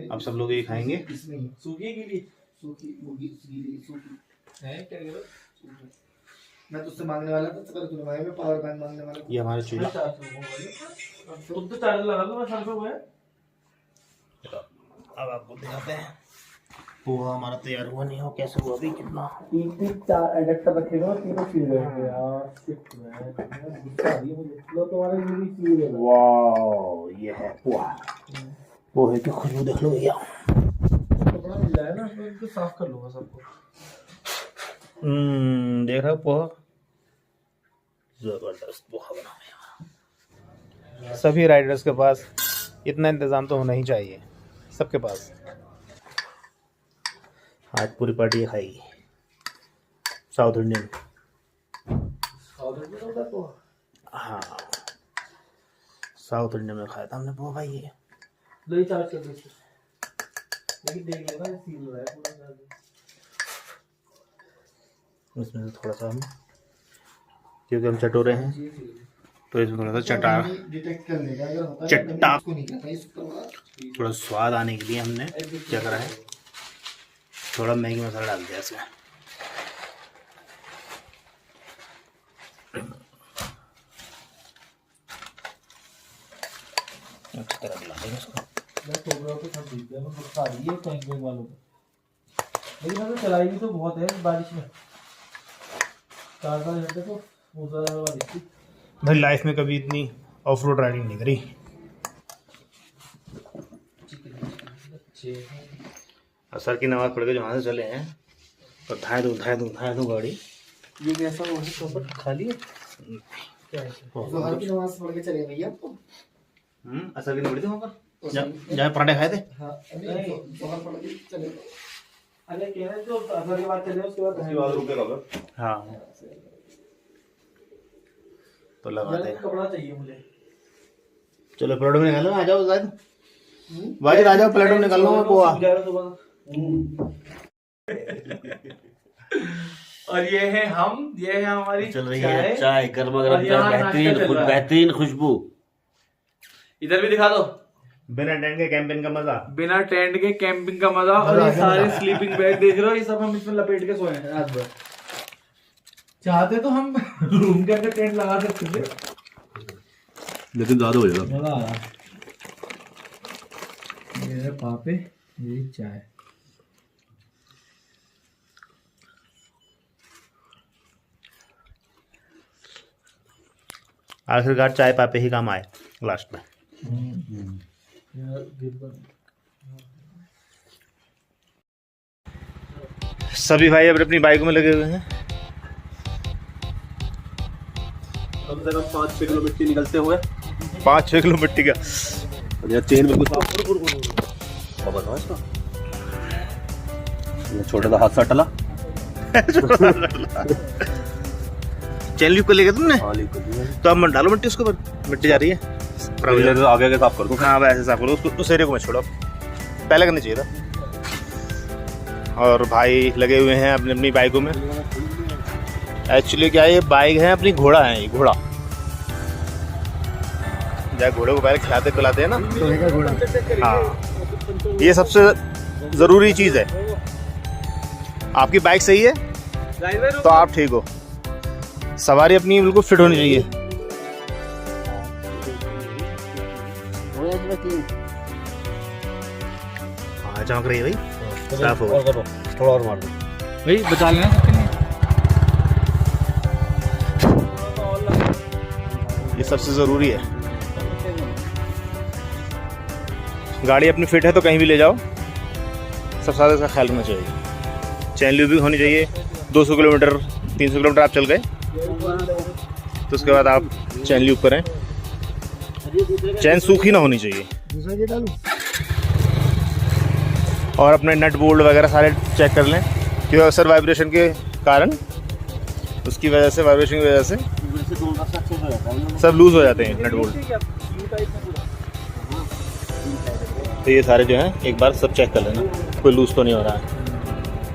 [SPEAKER 1] अब सब लोग ये खाएंगे।
[SPEAKER 3] सूखी गीली
[SPEAKER 5] सूखी मुर्गी गीली सूखी।
[SPEAKER 3] है क्या करो।
[SPEAKER 5] मैं तुझसे मांगने वाला था, पर तूने मांगा। मैं पावर बैंक मांगने वाला था।
[SPEAKER 1] ये हमारे चूल्हा।
[SPEAKER 3] तुम तो चार्जर लगा दो, मैं 700 हुआ है।
[SPEAKER 1] अब आपको दिखाते हैं पोहा हमारा तैयार हुआ नहीं हो, कैसे हुआ अभी कितना।
[SPEAKER 2] 3-4 एडेप्टर रखेगा, तीनों चीज रहेंगे यार। शिट मैं गुस्सा आ रही है मुझे। लो तुम्हारे लिए भी चीज है।
[SPEAKER 1] वाओ, ये है पोहा। पोहे की खुशबू देख लो भैया।
[SPEAKER 2] कपड़ा मिल जाए ना तो इनको साफ कर लूंगा सबको।
[SPEAKER 1] देख रहे हो पोहा, जबरदस्त पोहा बना हुआ। सभी राइडर्स के पास इतना इंतज़ाम तो होना ही चाहिए, सबके पास। आज पूरी पार्टी खाएगी साउथ इंडियन।
[SPEAKER 2] साउथ इंडियन होता है पोहा।
[SPEAKER 1] हाँ, साउथ इंडियन में खाया था हमने पोहा भाई। ये
[SPEAKER 2] लो ही चार्ज कर दो इसको। लेकिन देख लेना सील हो रहा है पूरा चार्ज।
[SPEAKER 1] इसमें से थोड़ा सा हम, क्योंकि हम चटोरे हैं तो इसमें थोड़ा सा चटा
[SPEAKER 2] डिटेक्ट करने का अगर होता है
[SPEAKER 1] चट्टा
[SPEAKER 2] इसको नहीं करता इसको।
[SPEAKER 1] थोड़ा स्वाद आने के लिए हमने क्या करा है, थोड़ा मैगी मसाला डाल दिया इसमें। अच्छी तरह मिला देंगे इसको।
[SPEAKER 2] मैं सोच रहा हूँ कि सब ठीक है, मैं गुस्सा आ रही है कैंपिंग वालों को। लेकिन अगर चलाई भी तो बहुत है इस बारिश में। 4-5 घंटे तो मूसलाधार बारिश थी।
[SPEAKER 1] भाई लाइफ में कभी इतनी ऑफ रोड राइडिंग नहीं करी। असर की नमाज पढ़ के जो वहाँ से चले हैं तो धाए दो गाड़ी।
[SPEAKER 2] ये कैसा वो है प्रॉपर खाली है क्या है? जोहर की नमाज पढ़ के चले भैया आपको।
[SPEAKER 1] असर की नहीं पड़ी थी वहाँ पर जहाँ पराठे खाए थे।
[SPEAKER 2] हाँ नहीं जोहर पढ़ के चले। अरे कह रहे जो असर के बाद चले उसके बाद
[SPEAKER 1] रुके। हाँ तो लगाते हैं।
[SPEAKER 2] कपड़ा चाहिए मुझे।
[SPEAKER 1] चलो प्लेटो में निकालो, आ जाओ शायद भाई, आ जाओ प्लेटो में निकाल लो पोहा।
[SPEAKER 3] और ये है हमारी
[SPEAKER 7] चल रही है चाय गर्मा गर्म चाय, बेहतरीन खुशबू।
[SPEAKER 3] इधर भी दिखा दो।
[SPEAKER 1] बिना टेंट के कैंपिंग का मजा,
[SPEAKER 3] बिना टेंट के कैंपिंग का मजा। और ये सारे स्लीपिंग बैग देख रहे हो, ये सब हम इसमें लपेट के सोए हैं रात भर। चाहते तो हम रूम के अंदर टेंट लगा सकते थे,
[SPEAKER 4] लेकिन ज्यादा हो जाएगा।
[SPEAKER 3] मजा आ रहा। ये पापे, ये चाय।
[SPEAKER 1] आखिरकार चाय पापे ही काम आए लास्ट में। सभी भाई अब अपनी बाइकों में लगे हुए हैं।
[SPEAKER 4] कम से कम 5-6 किलो मिट्टी निकलते हुए।
[SPEAKER 1] 5-6 किलो मिट्टी का
[SPEAKER 4] चेन बिल्कुल साफ। इसका ये छोटा सा हादसा टला।
[SPEAKER 1] चैन ल्यूब को लेके तुमने?
[SPEAKER 4] हाँ लेकर
[SPEAKER 1] तो अब मत डालो मिट्टी उसके ऊपर, मिट्टी जा रही है।
[SPEAKER 4] आगे आगे साफ कर दो।
[SPEAKER 1] हाँ वैसे साफ करो उसको, उस एरिया को मत छोड़ो, पहले करना चाहिए था। और भाई लगे हुए हैं अपनी अपनी बाइकों में। एक्चुअली क्या है, ये बाइक है अपनी घोड़ा है, ये घोड़ा जहाँ घोड़े को पहले खिलाते पिलाते हैं ना, हाँ ये सबसे ज़रूरी चीज़ है। आपकी बाइक सही है तो आप ठीक हो, सवारी अपनी बिल्कुल फिट होनी चाहिए। हाँ चमक रही है भाई, साफ हो गया।
[SPEAKER 4] थोड़ा और मार दो
[SPEAKER 3] भाई, बचा लेना सबके लिए।
[SPEAKER 1] ये सबसे ज़रूरी है। गाड़ी अपनी फिट है तो कहीं भी ले जाओ, सबसे ज़्यादा इसका ख्याल रखना चाहिए। चैन ल्यूब भी होनी चाहिए। 200 किलोमीटर 300 किलोमीटर आप चल गए तो उसके बाद आप चैन ल्यूब करें। चैन सूखी ना होनी चाहिए। और अपने नट बोल्ट वगैरह सारे चेक कर लें, क्योंकि अक्सर वाइब्रेशन के कारण, उसकी वजह से, वाइब्रेशन की वजह से सब लूज़ हो जाते हैं नट बोल्ट। तो ये सारे जो हैं एक बार सब चेक कर लेना, कोई लूज़ तो नहीं हो रहा है।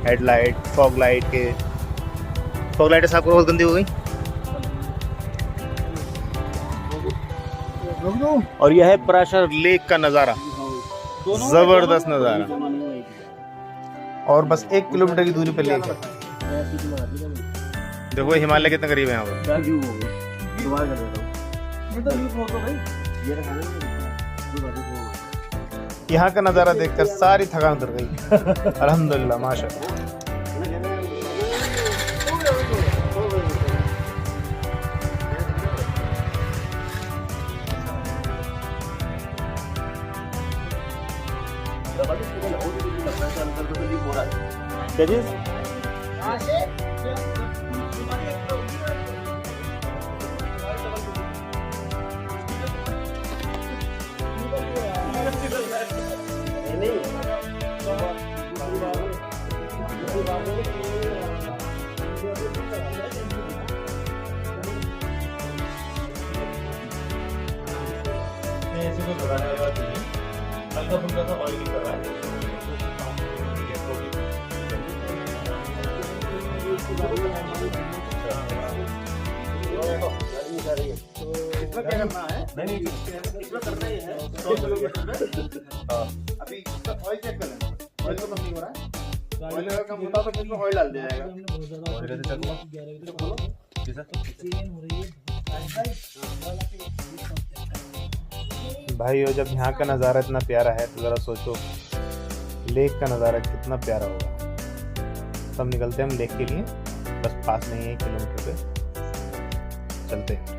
[SPEAKER 1] हेडलाइट, फॉग लाइट साफ करो, बहुत गंदी हो गई। और यह है पराशर लेक का नज़ारा, ज़बरदस्त नज़ारा। और बस 1 किलोमीटर की दूरी पर लेक है। देखो हिमालय कितने करीब है यहाँ पर। यहाँ का नज़ारा देखकर सारी थकान उतर गई। अल्हम्दुलिल्लाह माशाअल्लाह। क्या चीज़? ऐसे तो लगाने वाली बात नहीं है, हल्का फुल्का सा ऑयल कर रहा है। इसमें क्या करना है? नहीं इसमें करना ही है 100 किलोमीटर में। अभी इसका ऑयल चेक कर लेना, ऑयल तो कम नहीं हो रहा है। ऑयल अगर कम होता तो इसमें ऑयल डाल दिया जाएगा। भाई और जब यहाँ का नज़ारा इतना प्यारा है तो ज़रा सोचो लेक का नज़ारा कितना प्यारा होगा। तब निकलते हैं हम लेक के लिए, बस पास में ही 1 किलोमीटर पे चलते हैं।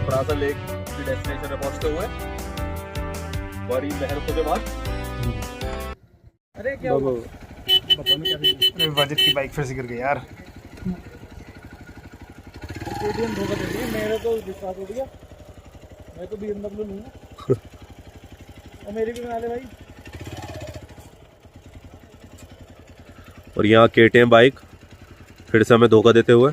[SPEAKER 4] परासा लेक की डेस्टिनेशन पे पहुंचते हुए बड़ी लहर के बाद
[SPEAKER 3] अरे क्या हुआ?
[SPEAKER 1] अरे वाजिद की बाइक फिर से गिर गई यार।
[SPEAKER 3] केटीएम धोखा दे दिया, मेरा तो विश्वास उठ गया। मैं तो BMW लूंगा और मेरी भी बना ले भाई।
[SPEAKER 4] और यहाँ KTM बाइक फिर से हमें धोखा देते हुए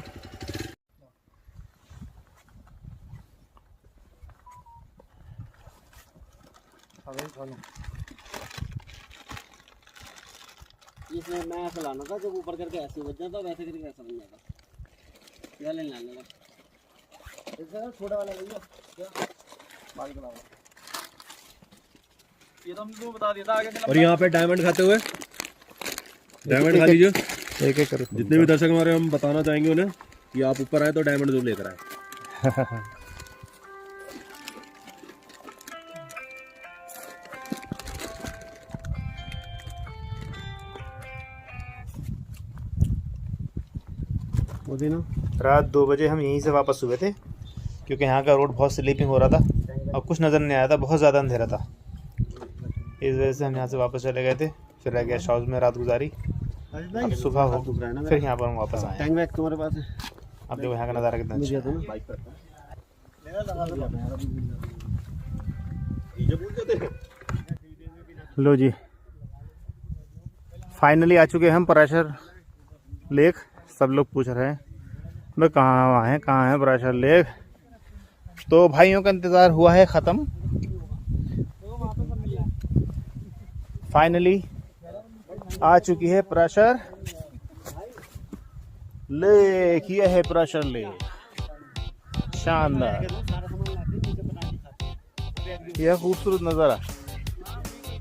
[SPEAKER 7] इसमें मैं ऐसा लाना था, जब ऊपर करके ऐसे बच जाता, वैसे करके ऐसा बन जाता। ये ले लाने का इसका छोटा वाला भैया बाकी बड़ा वाला।
[SPEAKER 3] ये तो हमको बता दिया था आगे।
[SPEAKER 4] और यहाँ पे डायमंड खाते हुए डायमंड खा लीजिए।
[SPEAKER 1] एक एक करो।
[SPEAKER 4] जितने भी दर्शक हमारे, हम बताना चाहेंगे उन्हें कि आप ऊपर आए तो डायमंड जरूर लेकर आए।
[SPEAKER 1] रात 2 बजे हम यहीं से वापस हुए थे, क्योंकि यहाँ का रोड बहुत स्लीपिंग हो रहा था और कुछ नज़र नहीं आया था, बहुत ज़्यादा अंधेरा था। इस वजह से हम यहाँ से वापस चले गए थे, फिर रह गया हाउस में रात गुजारी। अब सुबह हो फिर यहाँ पर हम वापस आए।
[SPEAKER 7] टैंक बैग तुम्हारे पास है?
[SPEAKER 1] अब देखो यहाँ का नज़ारा कितना अच्छा है। लो जी, फाइनली आ चुके हैं हम पराशर लेक। सब लोग पूछ रहे हैं भाई कहाँ है पराशर लेक। तो भाइयों का इंतज़ार हुआ है ख़त्म। फाइनली आ चुकी है पराशर लेक। यह है पराशर लेक, शानदार। यह खूबसूरत नज़ारा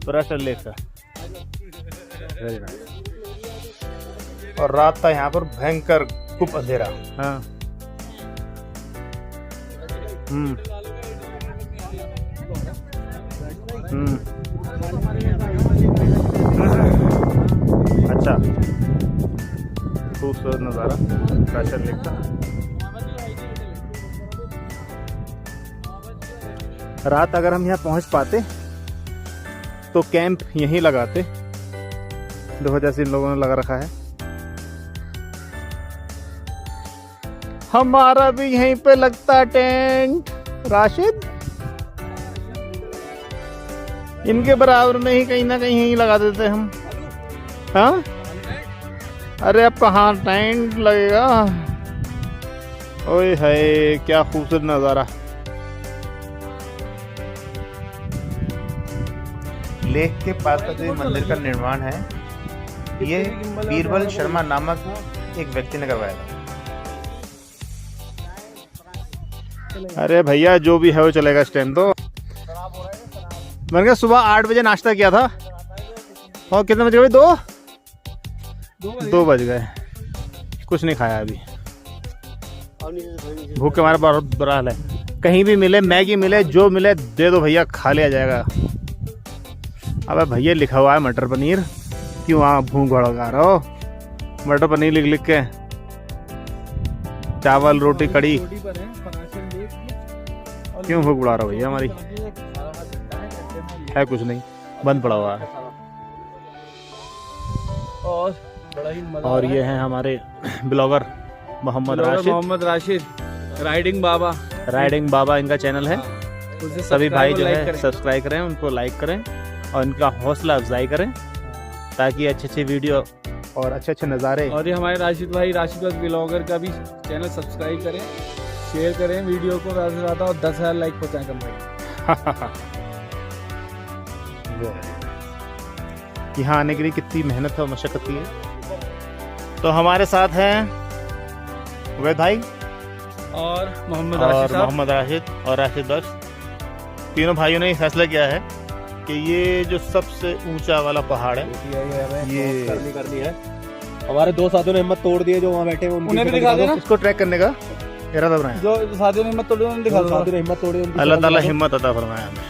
[SPEAKER 1] पराशर लेक का। और रात था यहाँ पर भयंकर खूब अंधेरा। हाँ अच्छा, खूबसूरत नज़ारा पराशर लेक का। रात अगर हम यहाँ पहुँच पाते तो कैंप यहीं लगाते। देखो जैसे इन लोगों ने लगा रखा है, हमारा भी यहीं पे लगता टेंट। राशिद इनके बराबर में ही कहीं ना कहीं यहीं लगा देते हम। हाँ अरे अब कहाँ टेंट लगेगा। ओए हाय क्या खूबसूरत नज़ारा। लेक के पास का जो मंदिर का निर्माण है ये बीरबल शर्मा नामक एक व्यक्ति ने करवाया था। अरे भैया जो भी है वो चलेगा इस टाइम तो। मैंने कहा सुबह 8 बजे नाश्ता किया था और कितने बज गए भाई? 2 बज गए। कुछ नहीं खाया अभी, भूख के हमारा बहुत बुरा हाल है। कहीं भी मिले मैगी मिले जो मिले दे दो भैया, खा लिया जाएगा। अबे भैया लिखा हुआ है मटर पनीर, क्यों वहाँ भूख भड़का रहे हो? मटर पनीर लिख लिख के। चावल रोटी कड़ी, क्यों भूख बढ़ा रहे हो भैया हमारी? है कुछ नहीं, बंद पड़ा हुआ है।
[SPEAKER 3] और बड़ा ही मजा।
[SPEAKER 1] और ये हैं हमारे ब्लॉगर मोहम्मद राशिद, राइडिंग बाबा इनका चैनल है। सभी भाई जो है सब्सक्राइब करें, उनको लाइक करें और इनका हौसला अफजाई करें ताकि अच्छे अच्छे वीडियो और अच्छे अच्छे नज़ारे।
[SPEAKER 3] और ये हमारे राशिद ब्लॉगर का भी चैनल सब्सक्राइब करें, शेयर करें वीडियो को ज़्यादा से ज़्यादा और 10,000 लाइक पहुँचाएं कम भाई।
[SPEAKER 1] यहाँ आने के लिए कितनी मेहनत और मशक्कत की है। तो हमारे साथ हैं उबैद भाई
[SPEAKER 3] और
[SPEAKER 1] मोहम्मद राशिद और राशिद बख्श। तीनों भाइयों ने फैसला किया है कि ये जो सबसे ऊंचा वाला पहाड़ है ये
[SPEAKER 4] करनी है। हमारे 2 साथियों ने हिम्मत तोड़ दी है जो वहाँ बैठे हैं,
[SPEAKER 3] उन्हें भी दिखा देना।
[SPEAKER 1] इसको ट्रैक करने का इरादा बनाया।
[SPEAKER 3] जो साथियों ने हिम्मत तोड़ी उन्हें दिखा दो।
[SPEAKER 4] साथियों ने हिम्मत तोड़ी,
[SPEAKER 1] अल्लाह ताला हिम्मत अता फरमाया हमें।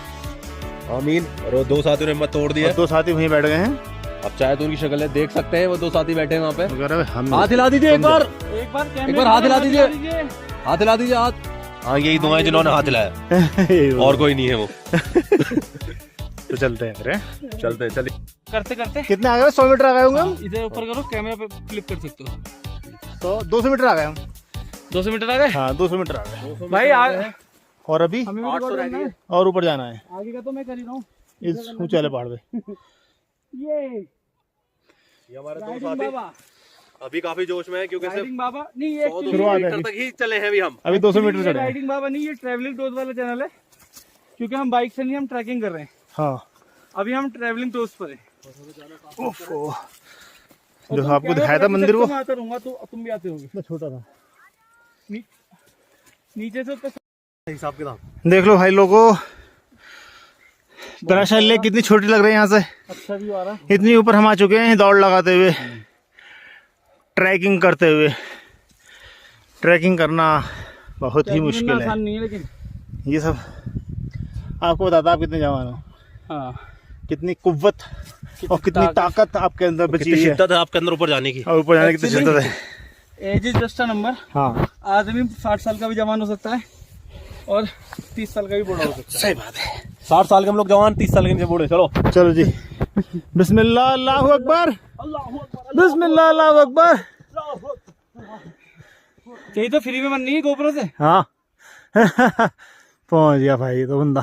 [SPEAKER 4] आमीन। और 2 साथियों ने हिम्मत तोड़ दी है।
[SPEAKER 1] 2 साथी वहीं बैठ गए हैं।
[SPEAKER 4] अब चाहे तो उनकी शक्ल देख सकते हैं, वो 2 साथी बैठे हैं वहाँ पे।
[SPEAKER 1] हम
[SPEAKER 4] हाथ हिला दीजिए एक बार हाथ हिला दीजिए, हाथ हिला दीजिए हाथ। हाँ यही 2 हैं जिन्होंने हाथ हिलाया, और कोई नहीं है वो।
[SPEAKER 1] तो चलते हैं फिर।
[SPEAKER 4] चलते हैं, चलिए।
[SPEAKER 3] करते करते
[SPEAKER 1] कितने आ गए? 100 मीटर आ गए होंगे हम।
[SPEAKER 3] इधर ऊपर करो, कैमरा पे क्लिक कर सकते हो।
[SPEAKER 1] तो 200 मीटर आ गए हम।
[SPEAKER 3] 200 मीटर आ गए।
[SPEAKER 1] हाँ 200 मीटर आ गए
[SPEAKER 3] भाई
[SPEAKER 1] और अभी
[SPEAKER 3] हमें 800 रह गए
[SPEAKER 1] और ऊपर जाना है
[SPEAKER 3] आगे का तो मैं कर ही रहा हूँ
[SPEAKER 1] इस ऊंचे वाले पहाड़ पे।
[SPEAKER 3] ये
[SPEAKER 4] हमारे 2
[SPEAKER 3] राइडिंग
[SPEAKER 4] साथी
[SPEAKER 3] बाबा,
[SPEAKER 4] अभी काफी जोश में है क्योंकि सिर्फ
[SPEAKER 3] राइडिंग बाबा नहीं, ये
[SPEAKER 4] 100
[SPEAKER 1] शुरुआत है
[SPEAKER 4] मीटर तक ही चले हैं अभी हम।
[SPEAKER 1] अभी 200 मीटर चढ़े हैं।
[SPEAKER 3] राइडिंग बाबा नहीं, ये ट्रैवलिंग दोस्त वाला चैनल है, क्योंकि हम बाइक से नहीं, हम ट्रैकिंग कर रहे हैं।
[SPEAKER 1] हाँ
[SPEAKER 3] अभी हम ट्रैवलिंग दोस्त पर है।
[SPEAKER 1] जो आपको दिखाया था मंदिर वो
[SPEAKER 3] मैं आता रहूंगा, तो तुम भी आते होगे।
[SPEAKER 1] छोटा था।
[SPEAKER 3] नीचे से
[SPEAKER 4] हिसाब किताब
[SPEAKER 1] देख लो भाई लोगों, पराशर लेक कितनी छोटी लग रही है यहाँ से।
[SPEAKER 3] अच्छा भी आ रहा है।
[SPEAKER 1] इतनी ऊपर हम आ चुके हैं दौड़ लगाते हुए, ट्रैकिंग करते हुए। ट्रैकिंग करना बहुत ही मुश्किल है।
[SPEAKER 3] आसान नहीं है लेकिन
[SPEAKER 1] ये सब आपको बताता आप कितने जवान हो,
[SPEAKER 3] हाँ,
[SPEAKER 1] कितनी कुव्वत और कितनी ताकत आपके अंदर बची
[SPEAKER 4] कितनी
[SPEAKER 1] है
[SPEAKER 4] शिद्दत है आपके अंदर ऊपर जाने की।
[SPEAKER 1] और ऊपर जाने की कितनी शिद्दत है।
[SPEAKER 3] Age is just a number.
[SPEAKER 1] हाँ
[SPEAKER 3] आदमी 60 साल का भी जवान हो सकता है और 30 साल का भी बूढ़ा हो सकता है।
[SPEAKER 1] सही बात है।
[SPEAKER 4] 60 साल के हम लोग जवान, 30 साल के नीचे बूढ़े। चलो
[SPEAKER 1] चलो जी, बिस्मिल्लाह अल्लाहु अकबर, बिस्मिल्लाह अल्लाहु अकबर।
[SPEAKER 3] यही तो फ्री में बन नहीं है गोप्रो से।
[SPEAKER 1] हाँ पहुंच गया भाई तो बंदा।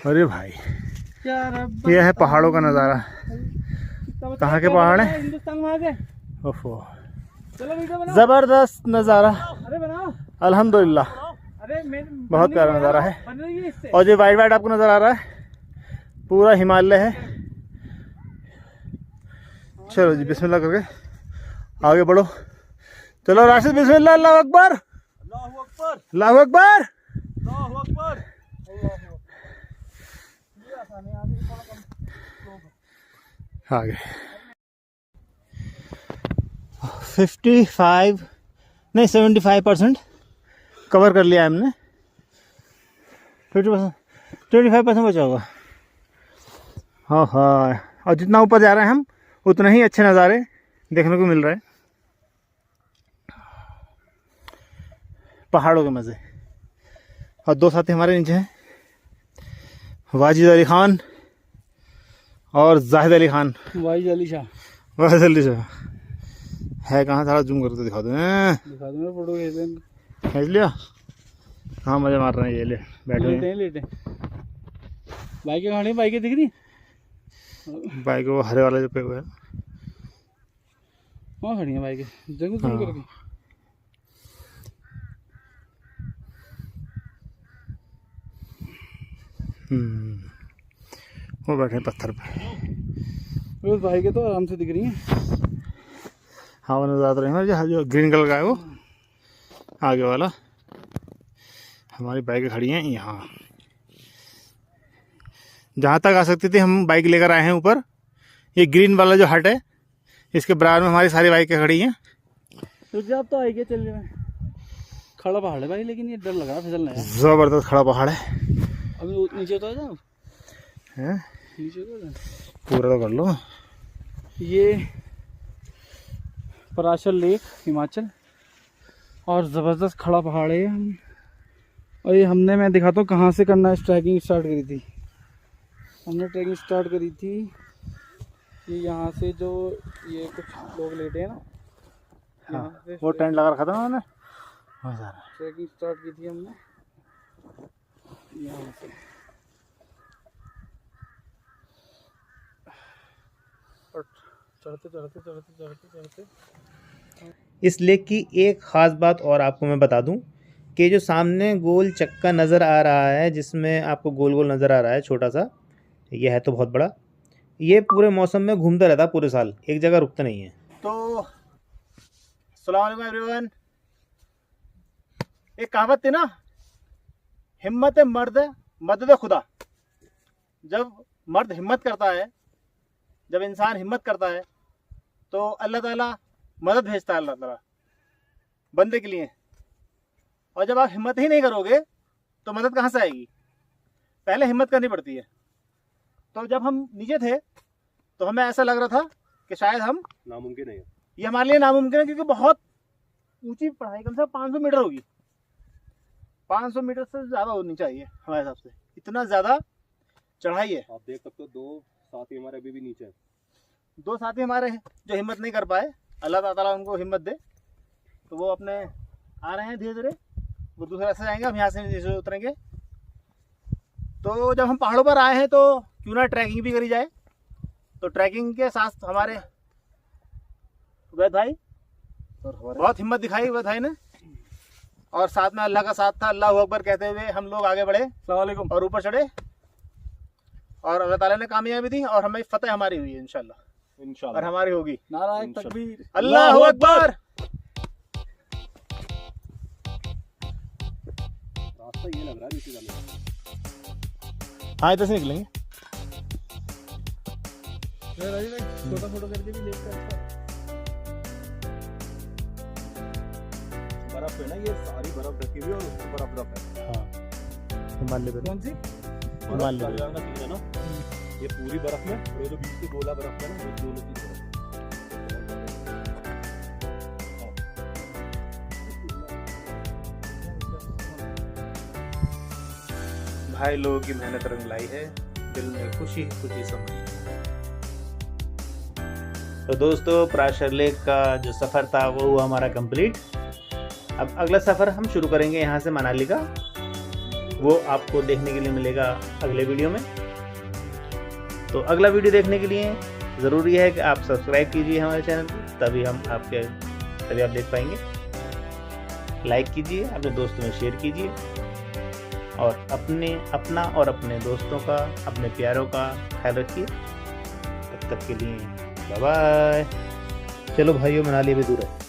[SPEAKER 1] अरे भाई ये है पहाड़ों का नज़ारा। कहाँ के पहाड़ है?
[SPEAKER 3] हिंदुस्तान में आ गए।
[SPEAKER 1] ओफो
[SPEAKER 3] चलो वीडियो बनाओ।
[SPEAKER 1] जबरदस्त नज़ारा,
[SPEAKER 3] अरे बनाओ।
[SPEAKER 1] अल्हम्दुलिल्लाह
[SPEAKER 3] अरे
[SPEAKER 1] बहुत प्यारा नज़ारा है।
[SPEAKER 3] बन रही है इससे।
[SPEAKER 1] और जो वाइट वाइट आपको नज़र आ रहा है पूरा हिमालय है। चलो जी बिस्मिल्लाह करके आगे बढ़ो। चलो राशिद बिस्मिल्लाह, अल्लाहु अकबर, अल्लाहु अकबर। आगे 55 नहीं 75% कवर कर लिया हमने। 50% 25% बचा होगा। हाँ हाँ, और जितना ऊपर जा रहे हैं हम उतना ही अच्छे नज़ारे देखने को मिल रहे हैं, पहाड़ों के मज़े। और 2 साथी हमारे नीचे हैं, वाजिद अली खान और जाहिद अली खान।
[SPEAKER 3] वाजिद अली शाह
[SPEAKER 1] वाजिद अली शाह है कहाँ? सारा जूम करके दिखा दो।
[SPEAKER 3] दिखा दूँ फोटो
[SPEAKER 1] खींच लिया। हाँ मज़े मार रहे हैं ये ले बैठे
[SPEAKER 3] लेटे।
[SPEAKER 2] बाइकें खड़ी, बाइकें दिख रही?
[SPEAKER 1] बाइक वो हरे वाला जो पे हुआ है,
[SPEAKER 2] वहाँ खड़ी हैं बाइकें, जगह जूम करके।
[SPEAKER 1] वो बैठे हैं पत्थर पे।
[SPEAKER 2] वो बाइकें तो आराम से दिख रही हैं।
[SPEAKER 1] हाँ वो नजर रहे हैं, जो ग्रीन कलर का है वो आगे वाला। हमारी बाइकें खड़ी हैं यहाँ, जहाँ तक आ सकती थी हम बाइक लेकर आए हैं ऊपर। ये ग्रीन वाला जो हट है, इसके बराबर में हमारी सारी बाइकें खड़ी हैं।
[SPEAKER 2] तो आप तो आएंगे, चल रहे खड़ा पहाड़ है भाई, लेकिन ये डर लग रहा फिसलने का।
[SPEAKER 1] जबरदस्त खड़ा पहाड़ है।
[SPEAKER 2] अभी नीचे उतर जाओ,
[SPEAKER 1] हैं?
[SPEAKER 2] नीचे उतर जाओ।
[SPEAKER 1] पूरा तो कर लो।
[SPEAKER 2] ये पराशर लेक हिमाचल, और ज़बरदस्त खड़ा पहाड़ है। और ये हमने, मैं दिखाता हूँ कहाँ से करना है। ट्रैकिंग स्टार्ट करी थी हमने, ट्रैकिंग स्टार्ट करी थी कि यहाँ से, जो ये कुछ लोग लेटे हैं ना, यहाँ से
[SPEAKER 1] वो टेंट लगा रखा था उन्होंने।
[SPEAKER 2] ट्रैकिंग स्टार्ट की थी हमने यहाँ से। और चढ़ते चढ़ते चढ़ते चढ़ते चढ़ते
[SPEAKER 1] इस लेक की एक ख़ास बात और आपको मैं बता दूं कि जो सामने गोल चक्का नज़र आ रहा है, जिसमें आपको गोल गोल नज़र आ रहा है छोटा सा, ये है तो बहुत बड़ा, ये पूरे मौसम में घूमता रहता है, पूरे साल एक जगह रुकता नहीं है। तो अस्सलाम वालेकुम एवरीवन। एक कहावत थी ना, हिम्मत मर्द मदद खुदा। जब मर्द हिम्मत करता है, जब इंसान हिम्मत करता है, तो अल्लाह ताला मदद भेजता है, अल्लाह ताला बंदे के लिए। और जब आप हिम्मत ही नहीं करोगे तो मदद कहाँ से आएगी? पहले हिम्मत करनी पड़ती है। तो जब हम नीचे थे तो हमें ऐसा लग रहा था कि शायद हम
[SPEAKER 4] नामुमकिन है
[SPEAKER 1] ये हमारे लिए नामुमकिन है, क्योंकि बहुत ऊंची पढ़ाई, कम से कम 500 मीटर होगी। 500 मीटर से ज़्यादा होनी चाहिए हमारे हिसाब से, इतना ज़्यादा चढ़ाई है।
[SPEAKER 4] आप देख सकते हो, दो साथी हमारे अभी भी नीचे हैं।
[SPEAKER 1] दो साथी हमारे हैं जो हिम्मत नहीं कर पाए, अल्लाह ताला उनको हिम्मत दे। तो वो अपने आ रहे हैं धीरे धीरे, वो दूसरे रास्ते जाएंगे, हम यहाँ से नीचे उतरेंगे। तो जब हम पहाड़ों पर आए हैं तो क्यों ना ट्रैकिंग भी करी जाए। तो ट्रैकिंग के साथ हमारे वैद भाई बहुत हिम्मत दिखाई, वैद भाई ने, और साथ में अल्लाह का साथ था। अल्लाह अकबर कहते हुए हम लोग आगे बढ़े, अस्सलाम वालेकुम, और ऊपर चढ़े, और अल्लाह ताला ने कामयाबी दी, और हमें फतेह हमारी हुई है इंशाल्लाह, और हमारी होगी।
[SPEAKER 2] नारा तकबीर,
[SPEAKER 1] अल्लाहु अकबर।
[SPEAKER 4] रास्ता ये लग रहा है नीचे जाने का।
[SPEAKER 1] हाँ इधर से निकलेंगे।
[SPEAKER 2] छोटा फोटो करके भी देख सकते हैं।
[SPEAKER 4] बर्फ है ना, ये सारी बर्फ ढकी हुई है और उस पर बर्फ है।
[SPEAKER 1] हाँ हिमालय पे
[SPEAKER 2] कौन सी?
[SPEAKER 1] हिमालय
[SPEAKER 4] का सीन है ना, ये पूरी बर्फ में, और ये जो बीच से गोला बर्फ है ना, वो दोनों की बर्फ।
[SPEAKER 1] भाई लोगों की मेहनत रंग लाई है, दिल में खुशी खुशी समाई। तो दोस्तों, पराशर लेक का जो सफ़र था वो हुआ हमारा कंप्लीट। अब अगला सफ़र हम शुरू करेंगे यहाँ से मनाली का, वो आपको देखने के लिए मिलेगा अगले वीडियो में। तो अगला वीडियो देखने के लिए ज़रूरी है कि आप सब्सक्राइब कीजिए हमारे चैनल को, तभी आप देख पाएंगे। लाइक कीजिए, अपने दोस्तों में शेयर कीजिए, और अपना और अपने दोस्तों का, अपने प्यारों का ख्याल रखिए। तब तक के लिए बाय बाय। चलो भाइयों, मनाली अभी दूर है।